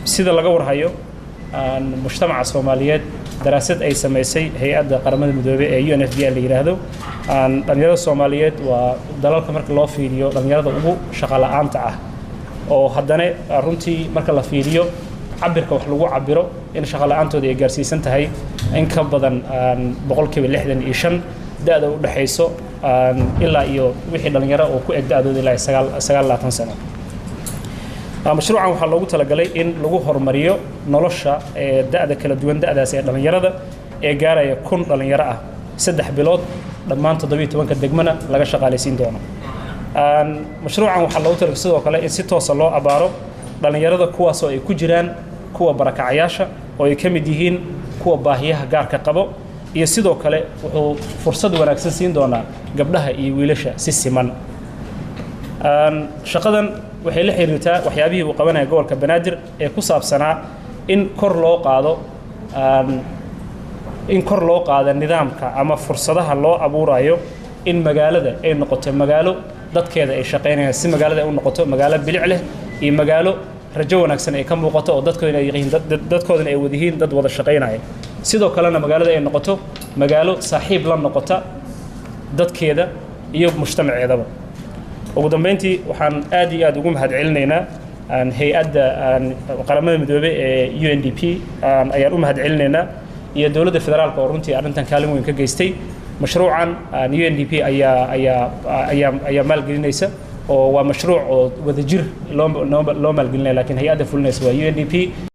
sida laga warhayo mujtamaca Soomaaliyeed daraasad ay sameysay hay'adda qaramada midoobay ee UNFPA la yiraahdo dhalinyarada Soomaaliyeed waa dalalka marka loo fiiriyo dhalinyarada ugu shaqo la'aanta ah oo haddana runtii marka la fiiriyo cabirka wax lagu cabiro in shaqo la'aantooda ay gaarsiisan tahay in ka badan 65% da'da u dhaxayso ilaa iyo wixii dhalinyaro oo ku eg da'dooda ilaa 29 sano mashruucan waxaa loogu talagalay in lagu horumariyo nolosha da'da kala duwan da'daas ee dhalinyarada ee gaaraya 1000 dhalinyaro ah 3 bilood dhammaan 17 degmana laga shaqaaleysiin doono mashruucan waxaa loogu talagalay sidoo kale in si toos ah loo abaaro dhalinyarada kuwaas oo ay ku jiraan kuwa barakacayaasha oo ay ka mid yihiin kuwa baahiyaha gaarka qabo iyo sidoo kale wuxuu fursad wanaagsan siin doonaa gabdhaha iyo wiilasha si siman shaqadan waxay la xiriirtaa waxyaabihii uu qabanaya gobolka Banaadir ee ku saabsanaa in kor loo qaado nidaamka ama fursadaha loo abuurayo in magaalada ay noqoto magaalo dadkeeda ay shaqeynayaan si magaalada ay u noqoto magaalo bilic leh iyo magaalo rajo wanaagsan ay ka muuqato oo dadkoodana ay wadihiin dad wada shaqeynaya sidoo kalena magaalada ay noqoto magaalo saaxiib la noqota dadkeeda iyo mujtamaceedaba ugu dambeyntii waxaan aad iyo aad ugu mahadcelinaynaa hay'adda qaramada midoobay ee UNDP ayaan u mahadcelinaynaa iyo dawladda federaalka oo runtii arrintan kaalin weyn ka geystay mashruucan UNDP ayaa maalgelinaysa oo waa mashruuc oo wadajir loo maalgelinaya laakiin hay'adda fulinaysa waa UNDP